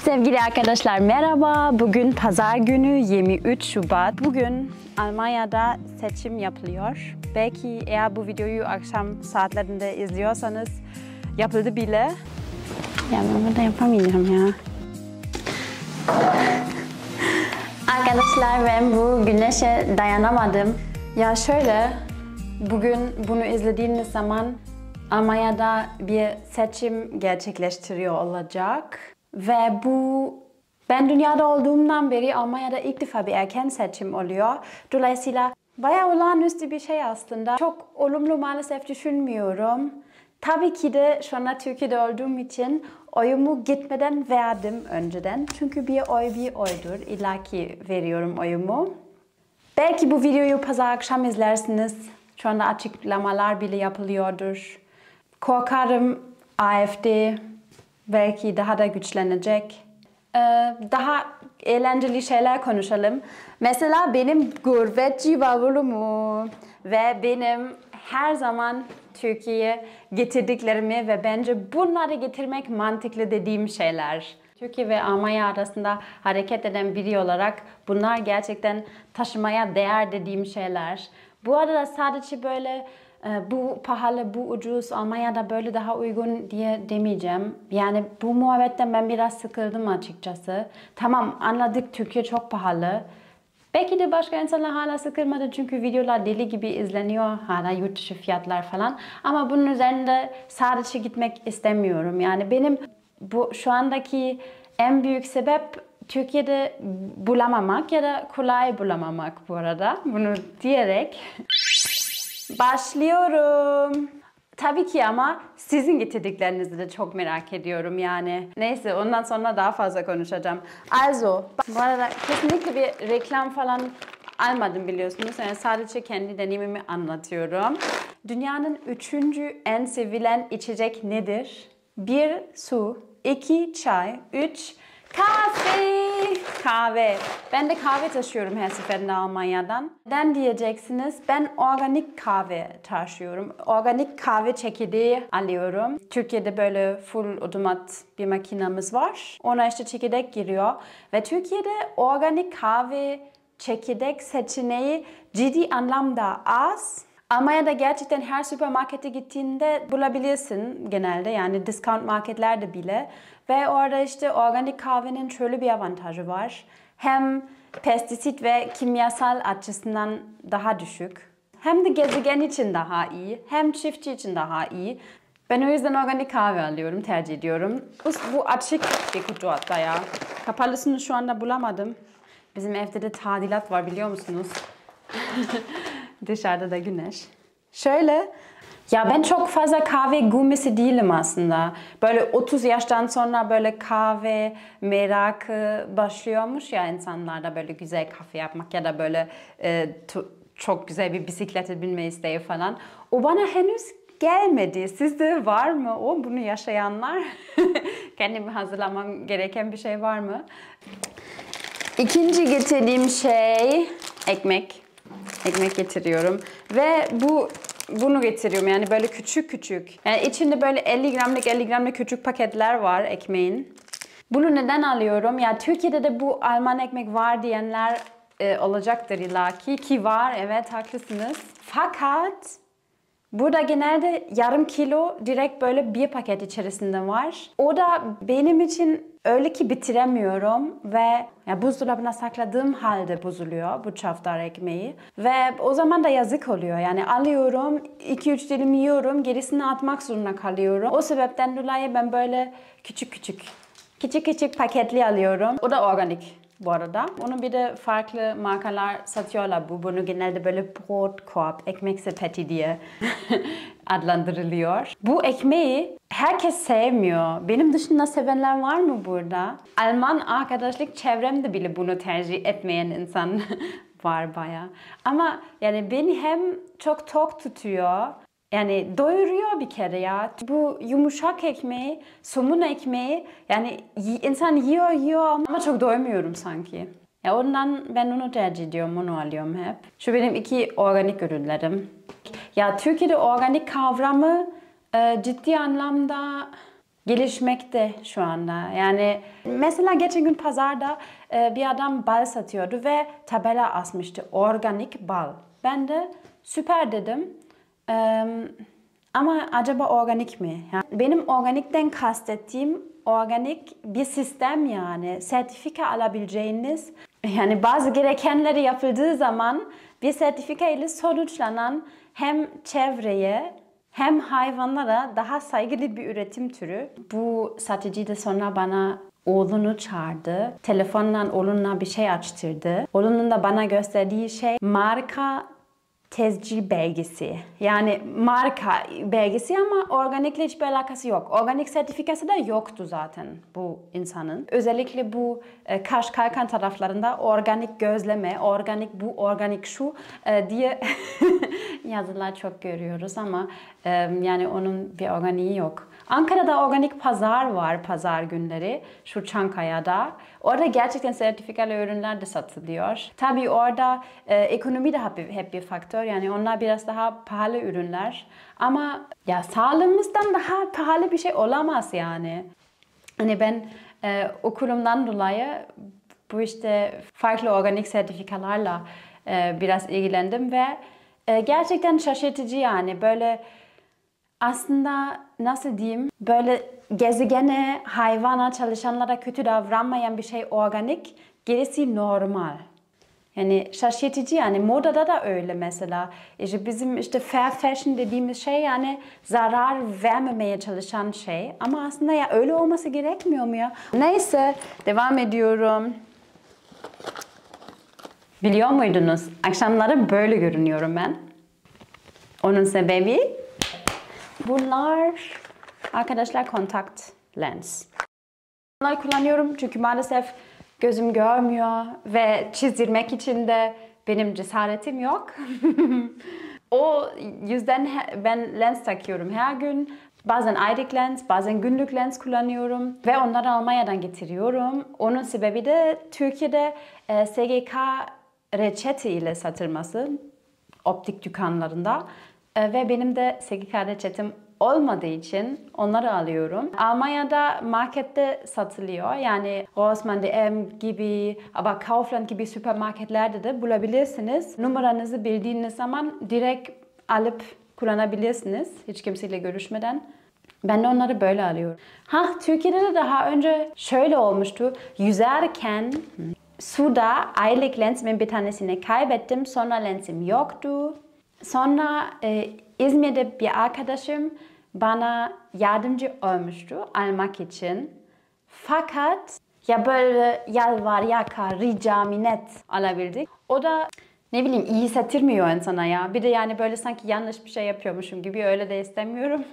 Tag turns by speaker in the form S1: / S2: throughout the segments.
S1: Sevgili arkadaşlar merhaba. Bugün pazar günü 23 Şubat. Bugün Almanya'da seçim yapılıyor. Belki eğer bu videoyu akşam saatlerinde izliyorsanız yapıldı bile. Ya ben burada yapamayacağım ya. Arkadaşlar ben bu güneşe dayanamadım. Ya şöyle, bugün bunu izlediğiniz zaman Almanya'da bir seçim gerçekleştiriyor olacak. Ve bu, ben dünyada olduğumdan beri Almanya'da ilk defa bir erken seçim oluyor. Dolayısıyla bayağı olağanüstü bir şey aslında. Çok olumlu maalesef düşünmüyorum. Tabii ki de şu anda Türkiye'de olduğum için oyumu gitmeden verdim önceden. Çünkü bir oy bir oydur. İlla ki veriyorum oyumu. Belki bu videoyu pazar akşam izlersiniz. Şu anda açıklamalar bile yapılıyordur. Korkarım AfD belki daha da güçlenecek. Daha eğlenceli şeyler konuşalım. Mesela benim gurbetçi bavulumu ve benim her zaman Türkiye'ye getirdiklerimi ve bence bunları getirmek mantıklı dediğim şeyler. Türkiye ve Almanya arasında hareket eden biri olarak bunlar gerçekten taşımaya değer dediğim şeyler. Bu arada sadece böyle bu pahalı, bu ucuz, Almanya'da böyle daha uygun diye demeyeceğim. Yani bu muhabbetten ben biraz sıkıldım açıkçası. Tamam, anladık Türkiye çok pahalı. Belki de başka insanlar hala sıkılmadı çünkü videolar deli gibi izleniyor. Hala yurt dışı fiyatlar falan. Ama bunun üzerinde sadece gitmek istemiyorum. Yani benim bu şu andaki en büyük sebep Türkiye'de bulamamak ya da kolay bulamamak bu arada. Bunu diyerek başlıyorum. Tabii ki ama sizin getirdiklerinizi de çok merak ediyorum yani. Neyse ondan sonra daha fazla konuşacağım. Also, bu arada kesinlikle bir reklam falan almadım biliyorsunuz. Yani sadece kendi deneyimimi anlatıyorum. Dünyanın 3. en sevilen içecek nedir? 1 su, 2 çay, 3 kahve. Kahve. Ben de kahve taşıyorum her seferinde Almanya'dan. Neden diyeceksiniz? Ben organik kahve taşıyorum. Organik kahve çekirdeği alıyorum. Türkiye'de böyle full otomat bir makinamız var. Ona işte çekirdek giriyor. Ve Türkiye'de organik kahve çekirdek seçeneği ciddi anlamda az. Almanya'da gerçekten her süpermarkete gittiğinde bulabilirsin genelde, yani discount marketlerde bile. Ve orada işte organik kahvenin şöyle bir avantajı var. Hem pestisit ve kimyasal açısından daha düşük. Hem de gezegen için daha iyi. Hem çiftçi için daha iyi. Ben o yüzden organik kahve alıyorum, tercih ediyorum. Bu açık bir kutu hatta ya. Kapalısını şu anda bulamadım. Bizim evde de tadilat var biliyor musunuz? Dışarıda da güneş. Şöyle, ya ben çok fazla kahve gumisi değilim aslında. Böyle 30 yaştan sonra böyle kahve merakı başlıyormuş ya insanlarda, böyle güzel kahve yapmak ya da böyle çok güzel bir bisiklete binme isteği falan. O bana henüz gelmedi. Sizde var mı o, bunu yaşayanlar? Kendimi hazırlamam gereken bir şey var mı? İkinci getirdiğim şey ekmek. Ekmek getiriyorum ve bunu getiriyorum, yani böyle küçük küçük. Yani içinde böyle 50 gramlık küçük paketler var ekmeğin. Bunu neden alıyorum? Ya Türkiye'de de bu Alman ekmek var diyenler olacaktır illaki ki var, evet haklısınız. Fakat burada genelde yarım kilo direkt böyle bir paket içerisinde var. O da benim için öyle ki bitiremiyorum ve ya buzdolabına sakladığım halde bozuluyor bu çavdar ekmeği. Ve o zaman da yazık oluyor. Yani alıyorum, 2-3 dilim yiyorum, gerisini atmak zorunda kalıyorum. O sebepten dolayı ben böyle küçük paketli alıyorum. O da organik bu arada. Onu bir de farklı markalar satıyorlar. Bunu genelde böyle Brotkorb, ekmek sepeti diye adlandırılıyor. Bu ekmeği herkes sevmiyor. Benim dışında sevenler var mı burada? Alman arkadaşlık çevremde bile bunu tercih etmeyen insan var bayağı. Ama yani beni hem çok tok tutuyor, yani doyuruyor bir kere ya. Bu yumuşak ekmeği, somun ekmeği, yani insan yiyor ama çok doymuyorum sanki. Ya ondan ben onu tercih ediyorum, onu alıyorum hep. Şu benim 2 organik ürünlerim. Ya Türkiye'de organik kavramı ciddi anlamda gelişmekte şu anda. Yani mesela geçen gün pazarda bir adam bal satıyordu ve tabela asmıştı. Organik bal. Ben de süper dedim. Ama acaba organik mi? Yani benim organikten kastettiğim organik bir sistem yani. Sertifika alabileceğiniz, yani bazı gerekenleri yapıldığı zaman bir sertifika ile sonuçlanan hem çevreye hem hayvanlara daha saygılı bir üretim türü. Bu satıcı da sonra bana oğlunu çağırdı. Telefonla oğluna bir şey açtırdı. Oğlunun da bana gösterdiği şey marka tescil belgesi. Yani marka belgesi ama organikle hiçbir alakası yok. Organik sertifikası da yoktu zaten bu insanın. Özellikle bu Kaş Kalkan taraflarında organik gözleme, organik bu, organik şu diye yazılar çok görüyoruz ama yani onun bir organiği yok. Ankara'da organik pazar var, pazar günleri, şu Çankaya'da. Orada gerçekten sertifikalı ürünler de satılıyor. Tabii orada ekonomi de hep bir faktör. Yani onlar biraz daha pahalı ürünler. Ama ya sağlığımızdan daha pahalı bir şey olamaz yani. Hani ben okulumdan dolayı bu işte farklı organik sertifikalarla biraz ilgilendim ve gerçekten şaşırtıcı yani böyle aslında nasıl diyeyim böyle gezegene, hayvana, çalışanlara kötü davranmayan bir şey organik, gerisi normal. Yani şaşırtıcı yani modada da öyle mesela. İşte bizim işte fair fashion dediğimiz şey yani zarar vermemeye çalışan şey. Ama aslında ya öyle olması gerekmiyor mu ya? Neyse devam ediyorum. Biliyor muydunuz? Akşamları böyle görünüyorum ben. Onun sebebi bunlar arkadaşlar kontakt lens. Bunları kullanıyorum çünkü maalesef gözüm görmüyor ve çizdirmek için de benim cesaretim yok. O yüzden ben lens takıyorum her gün. Bazen aylık lens, bazen günlük lens kullanıyorum ve onları Almanya'dan getiriyorum. Onun sebebi de Türkiye'de SGK reçete ile satılması optik dükkanlarında ve benim de SGK reçetem olmadığı için onları alıyorum. Almanya'da markette satılıyor. Yani Rossmann, DM gibi, ama Kaufland gibi süpermarketlerde de bulabilirsiniz. Numaranızı bildiğiniz zaman direkt alıp kullanabilirsiniz. Hiç kimseyle görüşmeden. Ben de onları böyle alıyorum. Türkiye'de de daha önce şöyle olmuştu. Yüzerken suda aylık lensimin bir tanesini kaybettim. Sonra lensim yoktu. Sonra İzmir'de bir arkadaşım bana yardımcı olmuştu almak için. Fakat ya böyle yalvar yakar rica minnet alabildik. O da ne bileyim iyi hissettirmiyor insana ya. Bir de yani böyle sanki yanlış bir şey yapıyormuşum gibi öyle de istemiyorum.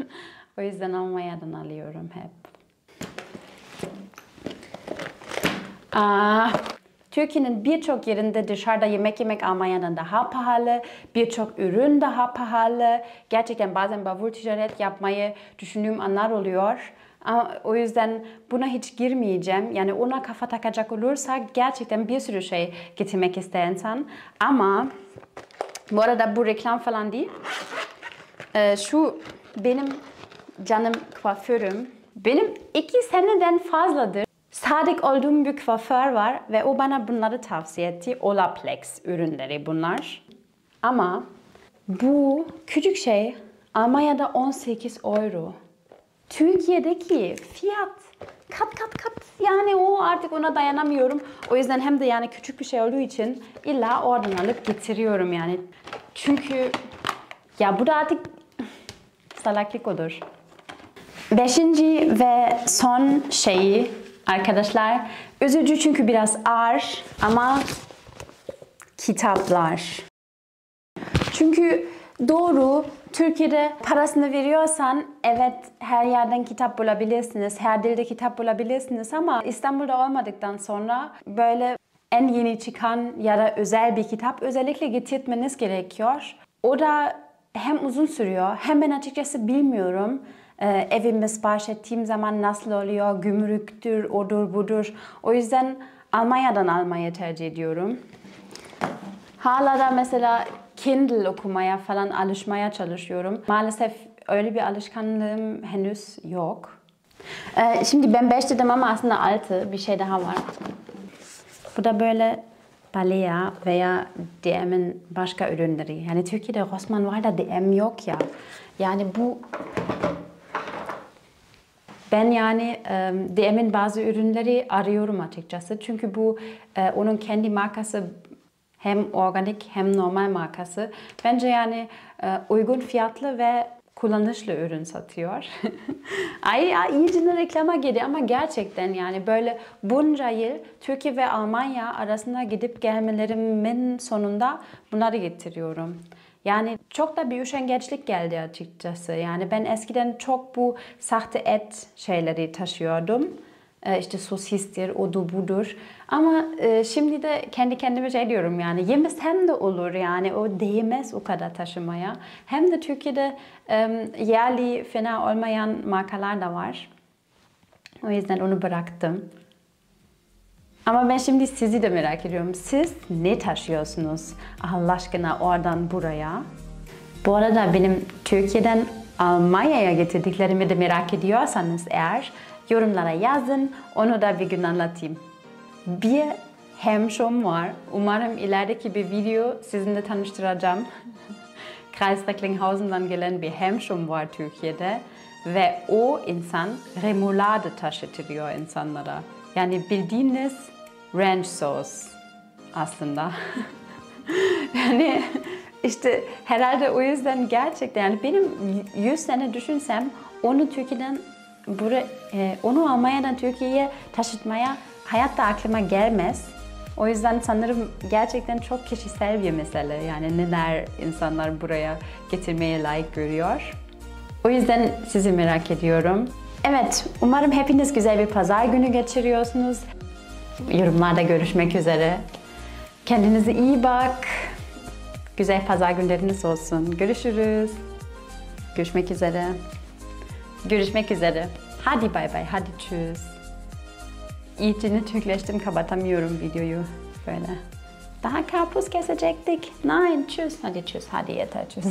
S1: O yüzden Almanya'dan alıyorum hep. Türkiye'nin birçok yerinde dışarıda yemek yemek Almanya'dan daha pahalı, birçok ürün daha pahalı. Gerçekten bazen bavul ticaret yapmayı düşündüğüm anlar oluyor. Ama o yüzden buna hiç girmeyeceğim. Yani ona kafa takacak olursa gerçekten bir sürü şey getirmek ister insan. Ama bu arada bu reklam falan değil. Şu benim canım kuaförüm. Benim 2 seneden fazladır sadık olduğum bir kuaför var ve o bana bunları tavsiye etti. Olaplex ürünleri bunlar. Ama bu küçük şey Almanya'da 18 euro. Türkiye'deki fiyat kat yani o artık ona dayanamıyorum. O yüzden hem de yani küçük bir şey olduğu için illa oradan alıp getiriyorum yani. Çünkü ya bu da artık salaklık olur. 5. ve son şeyi arkadaşlar, üzücü çünkü biraz ağır ama kitaplar. Çünkü doğru, Türkiye'de parasını veriyorsan evet her yerden kitap bulabilirsiniz, her dilde kitap bulabilirsiniz ama İstanbul'da olmadıktan sonra böyle en yeni çıkan ya da özel bir kitap özellikle getirtmeniz gerekiyor. O da hem uzun sürüyor hem ben açıkçası bilmiyorum. Evime sipariş ettiğim zaman nasıl oluyor, gümrüktür, odur budur. O yüzden Almanya'dan almayı tercih ediyorum. Hala da mesela Kindle okumaya falan alışmaya çalışıyorum. Maalesef öyle bir alışkanlığım henüz yok. Şimdi ben 5 dedim ama aslında 6 bir şey daha var. Bu da böyle Balea veya DM'in başka ürünleri. Yani Türkiye'de Rossmann var da DM yok ya. Yani bu... Ben yani DM'in bazı ürünleri arıyorum açıkçası. Çünkü bu onun kendi markası, hem organik hem normal markası. Bence yani uygun fiyatlı ve kullanışlı ürün satıyor. Ay iyice reklama girdi ama gerçekten yani böyle bunca yıl Türkiye ve Almanya arasında gidip gelmelerimin sonunda bunları getiriyorum. Yani çok da bir üşengeçlik geldi açıkçası. Yani ben eskiden çok bu sahte et şeyleri taşıyordum. İşte sosistir, odur budur. Ama şimdi de kendi kendime şey diyorum yani yemesem de olur yani o değmez o kadar taşımaya. Hem de Türkiye'de yerli fena olmayan markalar da var. O yüzden onu bıraktım. Ama ben şimdi sizi de merak ediyorum. Siz ne taşıyorsunuz Allah aşkına oradan buraya? Bu arada benim Türkiye'den Almanya'ya getirdiklerimi de merak ediyorsanız eğer yorumlara yazın. Onu da bir gün anlatayım. Bir hemşom var. Umarım ilerideki bir video sizinle tanıştıracağım. Kreis Recklinghausen'dan gelen bir hemşom var Türkiye'de. Ve o insan remoulade taşıtıyor insanlara. Yani bildiğiniz ranch sauce aslında. Yani işte herhalde o yüzden gerçekten yani benim 100 sene düşünsem onu Türkiye'den onu Almanya'dan Türkiye'ye taşıtmaya hayatta aklıma gelmez. O yüzden sanırım gerçekten çok kişisel bir mesele. Yani neler insanlar buraya getirmeye layık görüyor. O yüzden sizi merak ediyorum. Evet, umarım hepiniz güzel bir pazar günü geçiriyorsunuz. Yorumlarda görüşmek üzere. Kendinize iyi bak. Güzel pazar günleriniz olsun. Görüşürüz. Görüşmek üzere. Görüşmek üzere. Hadi bay bay, hadi tschüss. İyicini Türkleştim, kapatamıyorum videoyu böyle. Daha karpuz kesecektik. Nein, tschüss. Hadi tschüss, hadi yeter tschüss.